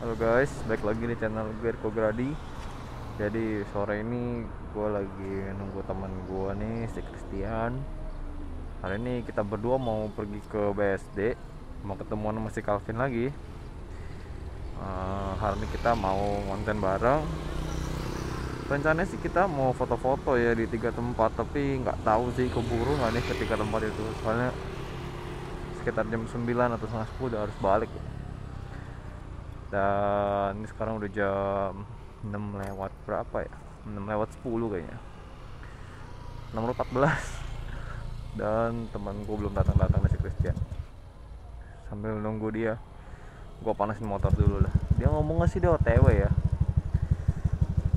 Halo guys, balik lagi di channel gue Erko Gradi. Jadi sore ini gue lagi nunggu teman gue nih, si Christian. Hari ini kita berdua mau pergi ke BSD, mau ketemuan sama si Calvin lagi. Hari ini kita mau konten bareng. Rencananya sih kita mau foto-foto ya di 3 tempat, tapi nggak tahu sih keburu nggak nih ke 3 tempat itu. Soalnya sekitar jam 9 atau setengah 10 udah harus balik. Dan ini sekarang udah jam 6 lewat berapa ya, 6 lewat 10 kayaknya, 6 lewat 14. Dan teman gue belum datang-datang, si Christian. Sambil nunggu dia, gue panasin motor dulu lah. Dia ngomong nggak sih dia OTW ya,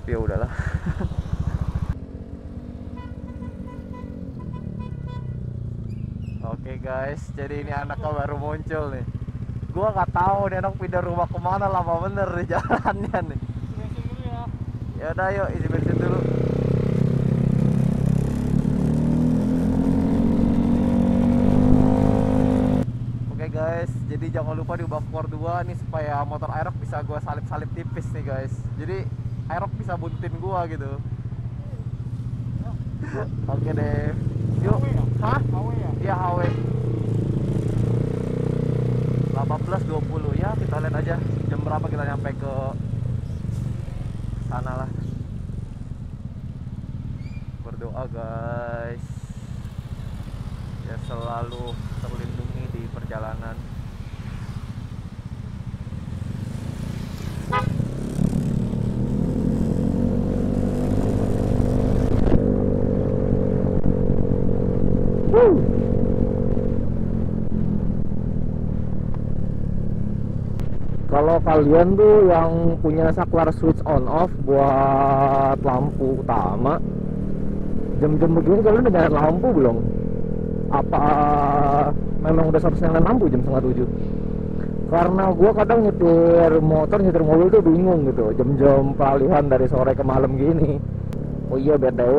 tapi ya udahlah. Oke guys, jadi ini anaknya baru muncul nih. Gua nggak tahu nih anak pindah rumah kemana, lama bener di jalannya nih. Bensin dulu ya. Ya udah, yuk isi bensin dulu. Oke guys, jadi jangan lupa diubah Core 2 nih supaya motor Aerox bisa gua salip-salip tipis nih guys. Jadi Aerox bisa buntin gua gitu. Oke deh. Yuk. HW ya? Hah? HW ya? Iya, HW 18.20 ya, kita lihat aja jam berapa kita nyampe ke sana lah. Berdoa guys, ya selalu terlindungi di perjalanan. Kalau kalian tuh yang punya saklar switch on off buat lampu utama, jam-jam begini kalian udah nyalain lampu belum? Apa memang udah seharusnya nyalain lampu jam setengah 7? Karena gue kadang nyetir motor, nyetir mobil tuh bingung gitu, jam-jam peralihan dari sore ke malam gini. Oh iya, BTW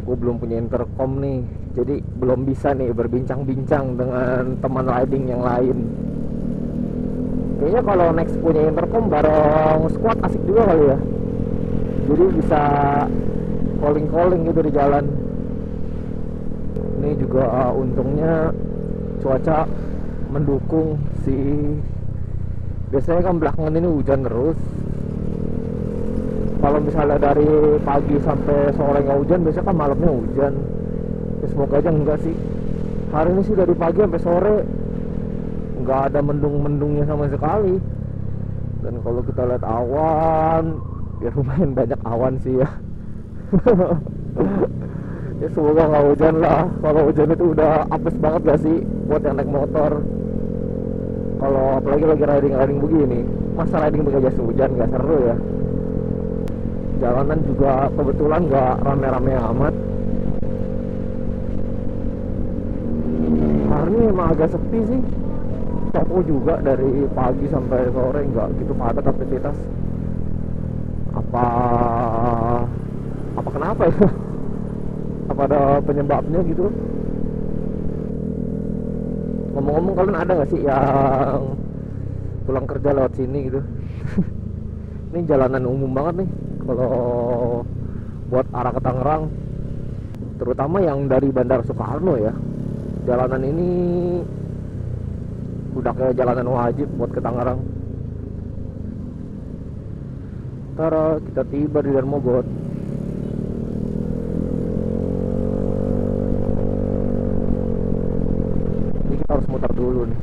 gue belum punya intercom nih, jadi belum bisa nih berbincang-bincang dengan teman riding yang lain. Kayaknya kalau next punya intercom bareng squad asik juga kali ya. Jadi bisa calling-calling gitu di jalan. Ini juga untungnya cuaca mendukung sih. Biasanya kan belakangan ini hujan terus. Kalau misalnya dari pagi sampai sore nggak hujan, biasanya kan malamnya hujan. Ya, semoga aja enggak sih. Hari ini sih dari pagi sampai sore nggak ada mendung-mendungnya sama sekali. Dan kalau kita lihat awan, ya lumayan banyak awan sih ya. Ya semoga nggak hujan lah. Kalau hujan itu udah apes banget gak sih buat yang naik motor. Kalau apalagi lagi riding begini, masa riding pakai jas hujan nggak seru ya. Jalanan juga kebetulan nggak rame-rame amat. Hari ini emang agak sepi sih. Toko juga dari pagi sampai sore nggak gitu padat aktivitas. Apa kenapa ya? Apa ada penyebabnya gitu? Ngomong-ngomong, kalian ada nggak sih yang pulang kerja lewat sini gitu? Ini jalanan umum banget nih kalau buat arah ke Tangerang, terutama yang dari Bandara Soekarno ya. Jalanan ini udah kayak jalanan wajib buat ke Tangerang. Ntar kita tiba di Darmogot. Ini kita harus muter dulu nih.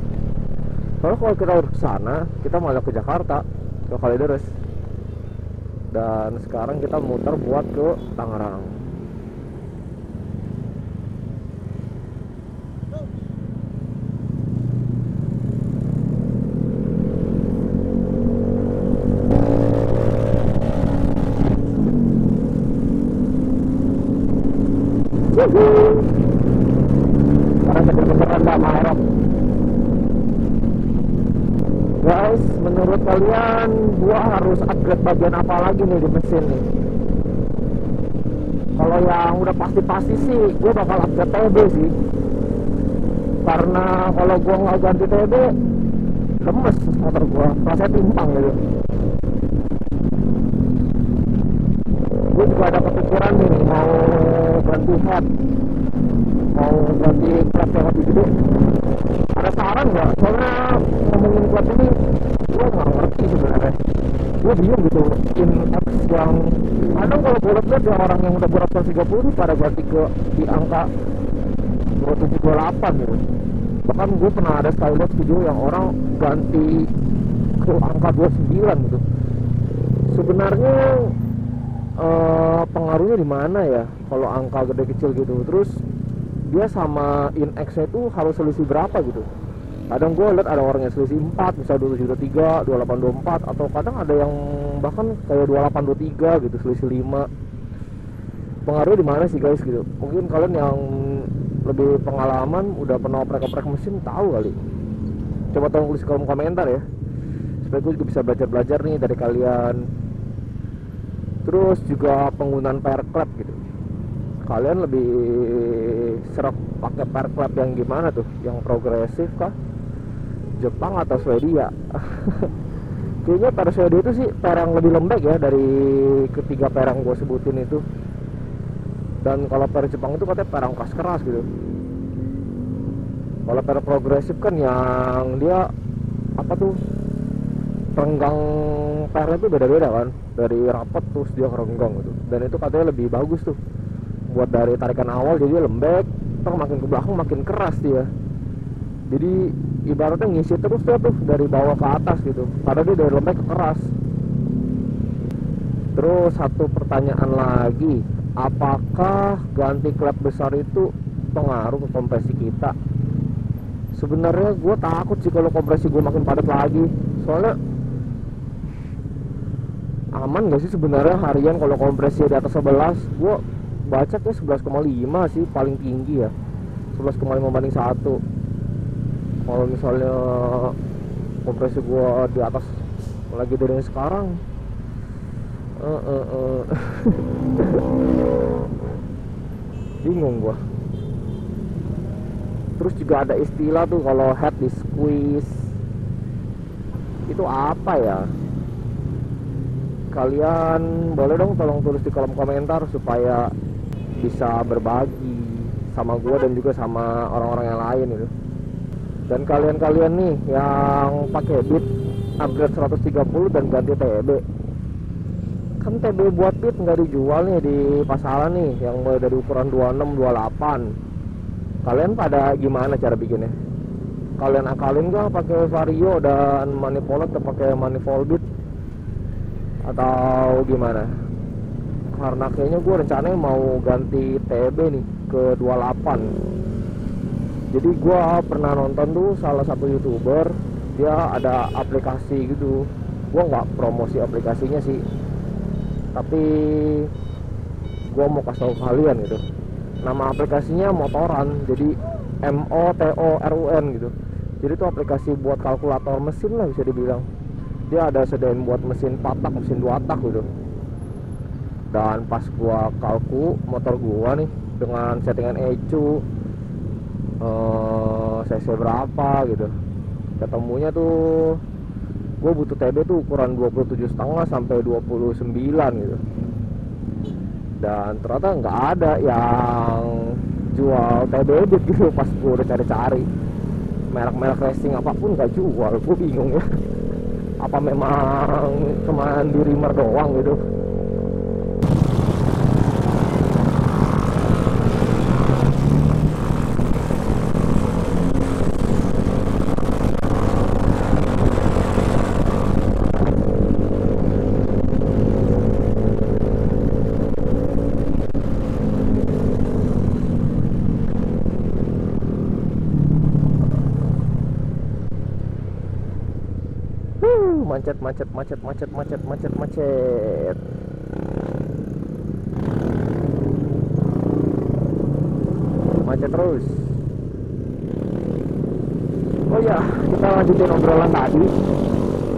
Soalnya kalau kita harus ke sana, kita malah ke Jakarta, ke Kalideres. Dan sekarang kita muter buat ke Tangerang. Sekarang kejar-kejaran sama Aerox. Guys, menurut kalian gua harus upgrade bagian apa lagi nih di mesin nih? Kalau yang udah pasti-pasti sih gua bakal upgrade TB sih. Karena kalau gua nggak ganti TB, lemes motor gua, rasanya timpang gitu. Gue juga ada kepikiran nih mau ganti head, mau ganti klep yang lebih gede. Ada saran nggak? Soalnya ngomongin klep ini gue nggak ngerti sebenarnya. Gue bingung gitu. In X yang kadang kalau gue lihat ya orang yang udah berat 30 pada ganti ke di angka 27 28 gitu. Bahkan gue pernah ada sekali lihat video yang orang ganti ke angka 29 gitu. Sebenarnya pengaruhnya di mana ya kalau angka gede kecil gitu. Terus dia sama in-X-nya itu harus selisih berapa gitu. Kadang gue lihat ada orang yang selisih 4, bisa 2723, 2824, atau kadang ada yang bahkan kayak 2823 gitu, selisih 5. Pengaruhnya di mana sih guys gitu. Mungkin kalian yang lebih pengalaman udah pernah oprek-oprek mesin tahu kali. Coba tolong tulis di kolom komentar ya, supaya gue juga bisa belajar-belajar nih dari kalian. Terus juga penggunaan power clap gitu. Kalian lebih serak pakai power clap yang gimana tuh? Yang progresif kah? Jepang atau Swedia? Kayaknya power Swedia itu sih power yang lebih lembek ya dari ketiga power yang gue sebutin itu. Dan kalau power Jepang itu katanya power yang keras-keras gitu. Kalau power progresif kan yang dia apa tuh? Renggang powernya tuh beda-beda kan, dari rapat terus dia renggang gitu. Dan itu katanya lebih bagus tuh buat dari tarikan awal, jadi dia lembek, terus makin ke belakang makin keras dia. Jadi ibaratnya ngisi terus dia tuh dari bawah ke atas gitu, padahal dia dari lembek ke keras. Terus satu pertanyaan lagi, apakah ganti klep besar itu pengaruh ke kompresi kita? Sebenarnya gue takut sih kalau kompresi gue makin padat lagi, soalnya aman gak sih sebenarnya harian kalau kompresi di atas 11? Gue baca tuh 11,5 sih paling tinggi ya, 11,5 banding 1. Kalau misalnya kompresi gue di atas lagi dari sekarang, bingung gue. Terus juga ada istilah tuh kalau head di squeeze, itu apa ya? Kalian boleh dong tolong tulis di kolom komentar supaya bisa berbagi sama gue dan juga sama orang-orang yang lain gitu. Dan kalian-kalian nih yang pakai Beat upgrade 130 dan ganti TB, kan TB buat Beat nggak dijual nih di pasaran nih, yang mulai dari ukuran 26, 28. Kalian pada gimana cara bikinnya? Kalian akalin nggak pakai vario dan manifold atau pakai manifold Beat? Atau gimana? Karena kayaknya gue rencananya mau ganti TB nih ke 28. Jadi gue pernah nonton tuh salah satu YouTuber, dia ada aplikasi gitu. Gue nggak promosi aplikasinya sih, tapi gue mau kasih tahu kalian gitu. Nama aplikasinya Motoran, jadi MOTORUN gitu. Jadi itu aplikasi buat kalkulator mesin lah bisa dibilang. Dia ada sediain buat mesin 4 tak, mesin 2 tak gitu. Dan pas gua kalku motor gua nih dengan settingan ECU cc berapa gitu, ketemunya tuh gua butuh TB tuh ukuran 27,5 sampai 29 gitu. Dan ternyata nggak ada yang jual TB gitu. Pas gua udah cari-cari merek-merek racing apapun nggak jual. Gua bingung ya, apa memang cuma di Rimmer doang gitu. Macet terus. Oh ya, kita lanjutin obrolan tadi.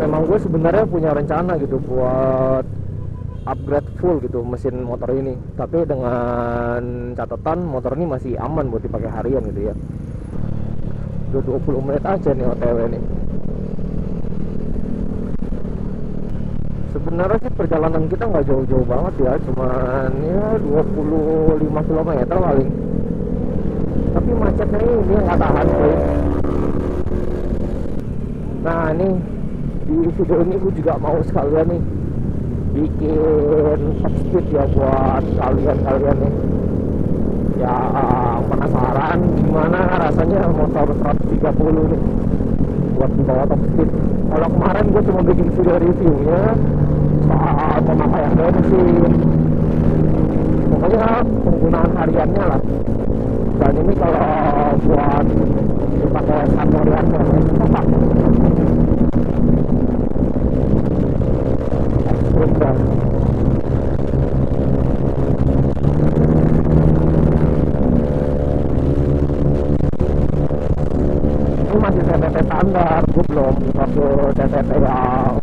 Memang gue sebenarnya punya rencana gitu buat upgrade full gitu mesin motor ini, tapi dengan catatan motor ini masih aman buat dipakai harian gitu ya. Udah 20 menit aja nih OTW nih. sebenarnya sih perjalanan kita nggak jauh-jauh banget ya, cuman ya 25 km paling. Tapi macetnya ini yang nggak tahan guys. Nah ini di video ini gue juga mau sekalian nih bikin top speed ya buat kalian nih yang penasaran gimana rasanya motor 130 nih buat dibawa top speed. Kalau kemarin gue cuma bikin video reviewnya soal pemakaian bensin, pokoknya penggunaan hariannya lah. Dan ini kalau buat dipakai satu hariannya udah. Ini masih TTT standar, gue belum pakai TTT yang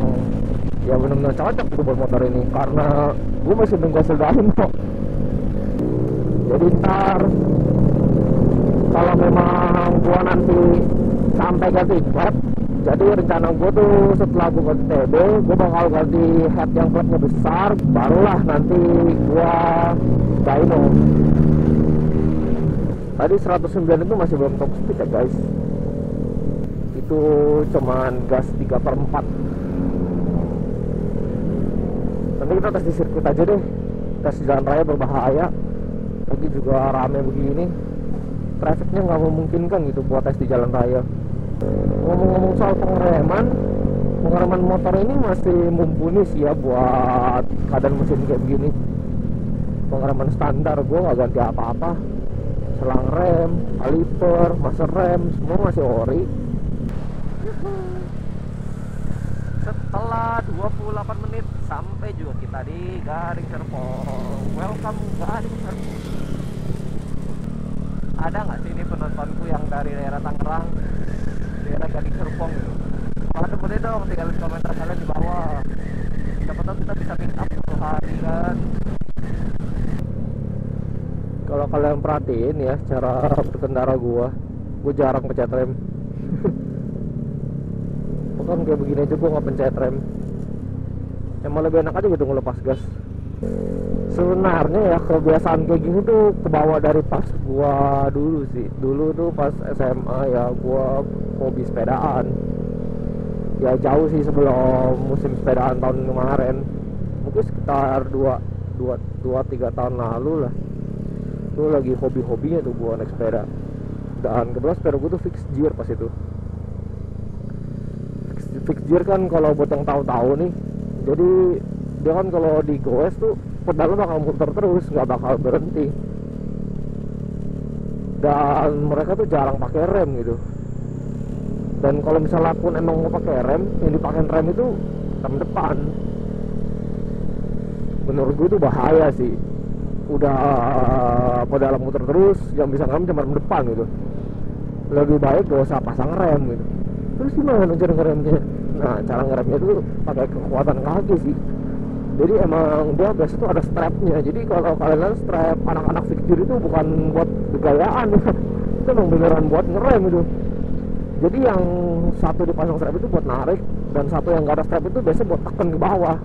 ya benar-benar cocok gitu buat motor ini, karena gue masih nunggu hasil daun kok. Jadi ntar kalau memang gue nanti sampai ke tiket, jadi rencana gue tuh setelah gue ganti TB, gue bakal ganti head yang klapnya besar, barulah nanti gue dyno. Tadi 109 itu masih belum top speed ya guys, itu cuman gas 3/4. Nanti kita tes di sirkuit aja deh, tes di jalan raya berbahaya, lagi juga rame begini, trafiknya nggak memungkinkan gitu buat tes di jalan raya. Ngomong-ngomong soal pengereman motor ini masih mumpuni sih ya buat keadaan mesin kayak begini. Pengereman standar, gue nggak ganti apa-apa, selang rem, kaliper, master rem, semua masih ori. Setelah 28 menit sampai juga kita di Gading Serpong. Welcome Gading Serpong. Ada nggak sih ini penontonku yang dari daerah Tangerang, daerah Gading Serpong gitu? Kalau ada boleh dong tinggalin komentar kalian di bawah. Siapa tahu kita bisa meet up satu hari kan. Kalau kalian perhatiin ya cara berkendara gue jarang pencet rem. Bukan kayak begini aja gue nggak pencet rem. Emang lebih enak aja gitu ngelepas gas. Sebenarnya ya kebiasaan kayak gini tuh kebawa dari pas gua dulu sih. Dulu tuh pas SMA ya gua hobi sepedaan. Ya jauh sih sebelum musim sepedaan tahun kemarin. Mungkin sekitar 2-3 tahun lalu lah. Tuh lagi hobi-hobinya tuh gua naik sepeda. Dan kebetulan sepeda gua tuh fixed gear pas itu. Fixed gear kan kalau buat yang tahu-tahu nih, jadi dia kan kalau digoes tuh pedalnya bakal muter terus, nggak bakal berhenti. Dan mereka tuh jarang pakai rem gitu. Dan kalau misalnya pun emang mau pakai rem, yang dipakai rem itu rem depan. Menurut gue itu bahaya sih. Udah pedal muter terus, yang bisa ngerem cuma rem depan gitu. Lebih baik gak usah pasang rem gitu. Terus gimana cara ngeremnya? Nah, cara ngeremnya itu pakai kekuatan kaki sih. Jadi emang dia biasa tuh ada strapnya. Jadi kalau kalian lihat strap anak-anak fixed gear itu bukan buat gayaan, itu emang beneran buat ngerem itu. Jadi yang satu dipasang strap itu buat narik, dan satu yang nggak ada strap itu biasanya buat tekan ke bawah.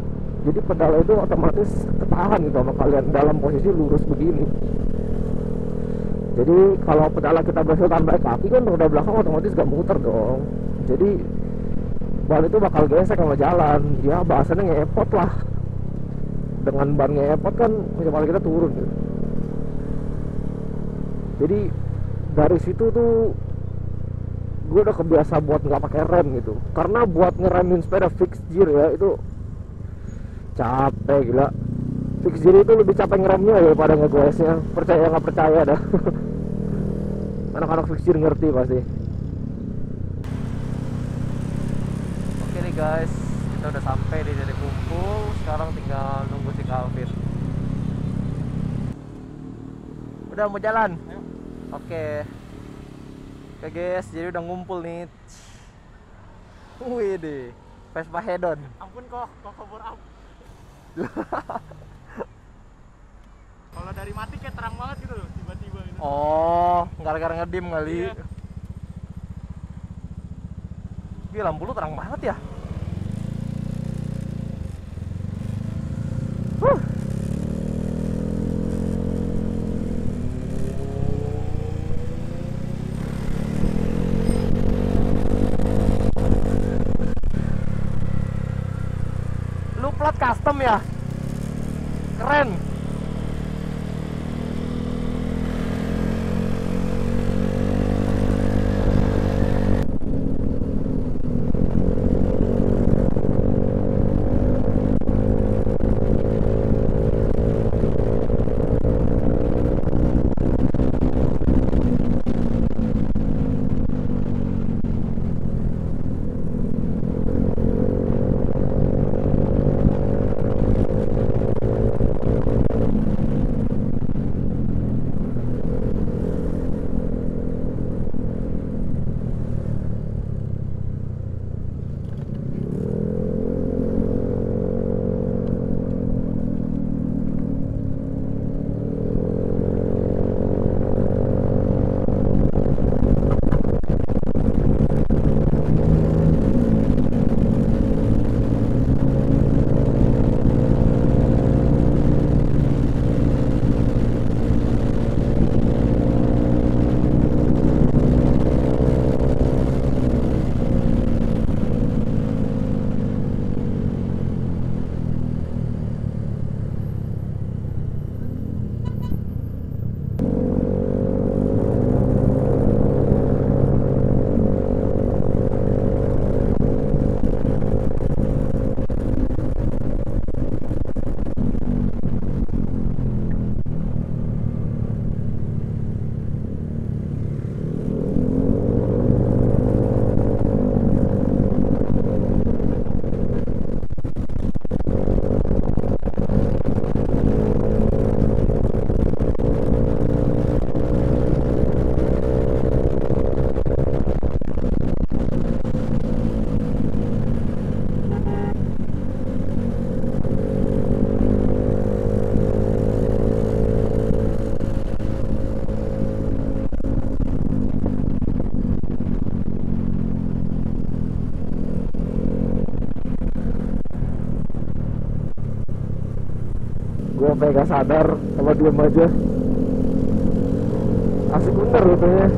Jadi pedal itu otomatis ketahan gitu sama kalian dalam posisi lurus begini. Jadi kalau pedal kita berhasil tambah kaki kan roda belakang otomatis gak muter dong. Jadi ban itu bakal gesek sama jalan. Ya bahasanya ngepot lah. Dengan ban ngepot kan kecepatan kita turun gitu. Jadi dari situ tuh gue udah kebiasa buat nggak pakai rem gitu. Karena buat ngeremin sepeda fixed gear ya itu capek gila. Fixed gear itu lebih capek ngeremnya daripada ngegoesnya. Percaya nggak percaya dah. Anak-anak fixed gear ngerti pasti. Oke nih guys, kita udah sampai di titik kumpul. Sekarang tinggal nunggu si Calvin. Udah mau jalan? Ayo. Oke guys, jadi udah ngumpul nih. Wih deh, Vespa Hedon. Ampun kok kabur up. Kalau dari mati kayak terang banget gitu loh, tiba-tiba gitu. Oh, gara-gara ngedim kali. Iya. Gila, lampu lu terang banget ya. plat custom ya, keren. Gue sampai gak sadar sama diem aja. Asik bener rutenya.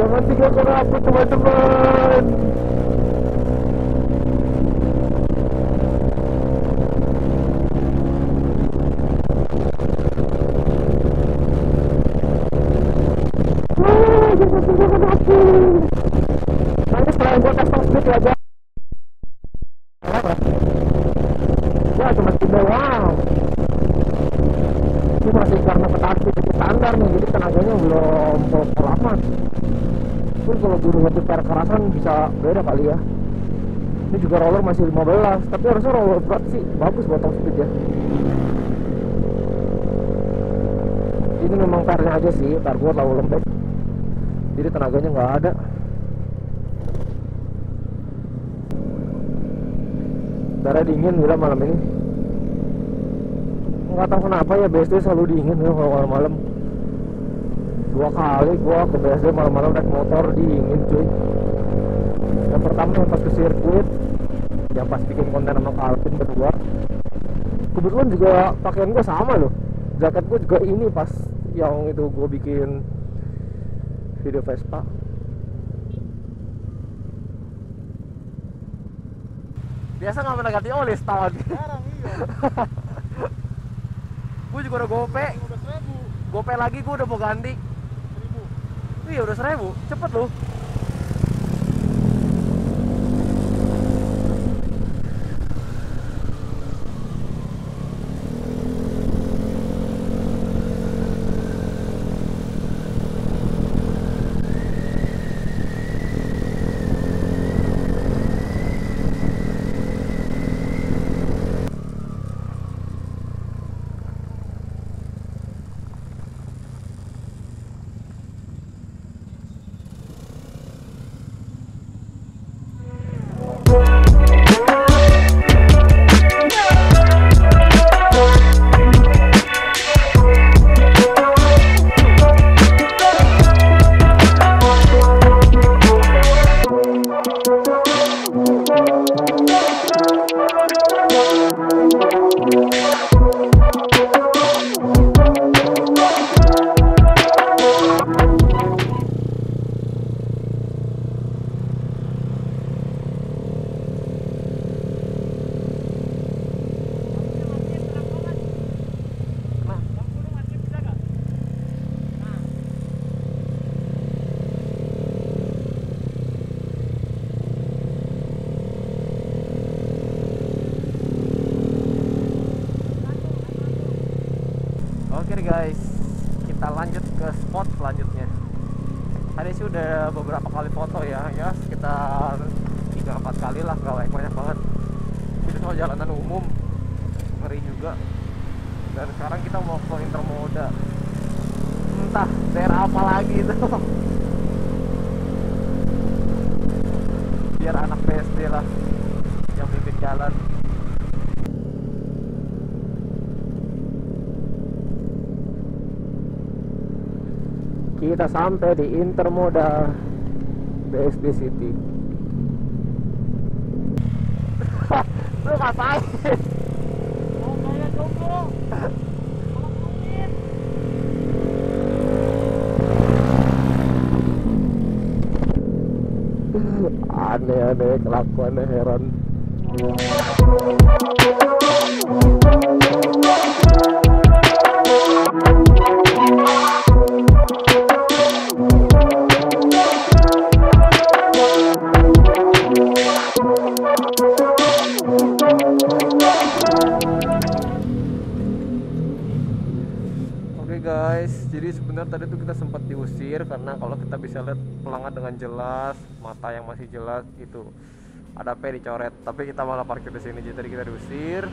Jangan tinggalkan aku teman-teman. Jangan tinggalkan aku. Nanti setelah gue custom speed aja. Ya cuma 3 wow. Ini masih karena petaki standar nih, jadi tenaganya belum full amat. Pun kalau buru ngetik kerasan bisa beda kali ya. Ini juga roller masih 15, tapi harusnya roller berat sih bagus buat top speed ya. Ini memang pernya aja sih, gue terlalu lembek, jadi tenaganya nggak ada. Darah dingin gila malam ini. nggak tahu kenapa ya BSD selalu dingin ya kalau malam-malam. 2 kali gua ke BSD malam-malam naik motor dingin cuy. Yang pertama yang pas ke sirkuit, yang pas bikin konten sama Calvin berdua. Kebetulan juga pakaian gua sama loh, jaket gua juga ini pas yang itu gua bikin video Vespa. Biasa nggak pernah ganti oli setahun. Jarang, iya. Gue juga udah gope. Udah 1000. Gope lagi gue udah mau ganti. 1000. Iya udah 1000, cepet loh. Oke deh guys, kita lanjut ke spot selanjutnya. Tadi sih udah beberapa kali foto ya sekitar 3-4 kali lah, gak banyak banget. Ini soal jalanan umum, ngeri juga. Dan sekarang kita mau ke Intermoda, entah daerah apa lagi itu. Biar anak BSD lah yang pimpin jalan. Kita sampai di Intermoda BSD City. Lu ngapain? Oh, kayak jomblo. Aneh-aneh kelakuannya, heran. Guys, jadi sebenarnya tadi tuh kita sempat diusir karena kalau kita bisa lihat pelanggan dengan jelas, mata yang masih jelas itu ada P dicoret, tapi kita malah parkir di sini. Jadi tadi kita diusir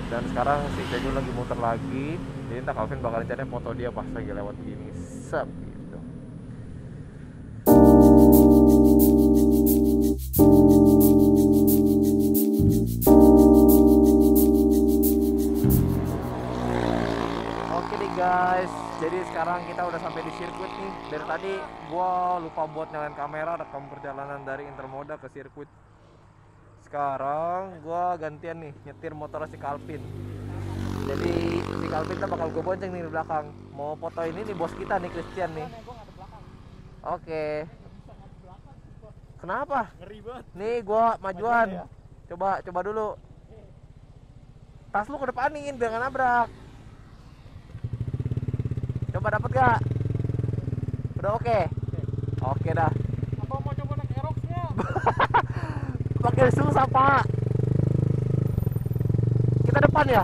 dan sekarang si Jago lagi muter lagi. Jadi entah Calvin bakal cari foto dia pas lagi lewat gini, sep gitu. Guys, jadi sekarang kita udah sampai di sirkuit nih. Dari tadi gua lupa buat nyalain kamera rekam perjalanan dari Intermoda ke sirkuit. Sekarang gua gantian nih nyetir motor si Calvin. Jadi si Calvin tuh bakal gue bonceng nih di belakang. Mau foto ini nih bos kita nih, Christian nih. Oke. Kenapa? Ngeri banget. Nih gua majuan. Coba dulu. Tas lu kedepanin biar nggak nabrak. Coba dapet gak? Udah oke? Oke dah. Apa mau coba naik Aerox-nya? Pakai susah pak. Kita depan ya?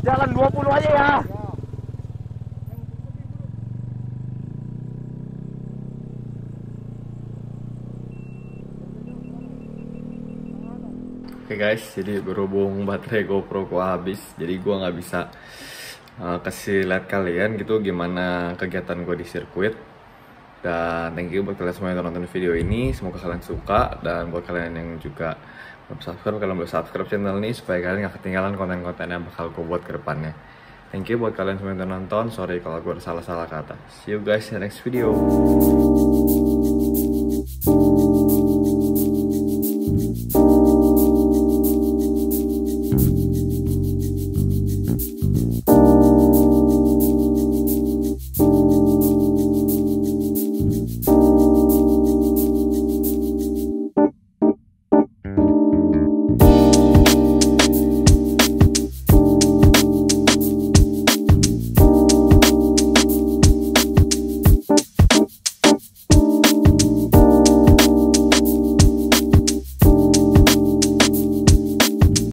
Jalan 20 aja ya. Oke guys, jadi berhubung baterai GoPro gua habis, jadi gua nggak bisa kasih lihat kalian gitu gimana kegiatan gua di sirkuit. Dan thank you buat kalian semua yang nonton video ini, semoga kalian suka. Dan buat kalian yang juga subscribe kalau belum subscribe channel ini supaya kalian gak ketinggalan konten-konten yang bakal gue buat ke depannya. Thank you buat kalian semua yang udah nonton. Sorry kalau gue salah-salah kata. See you guys in the next video.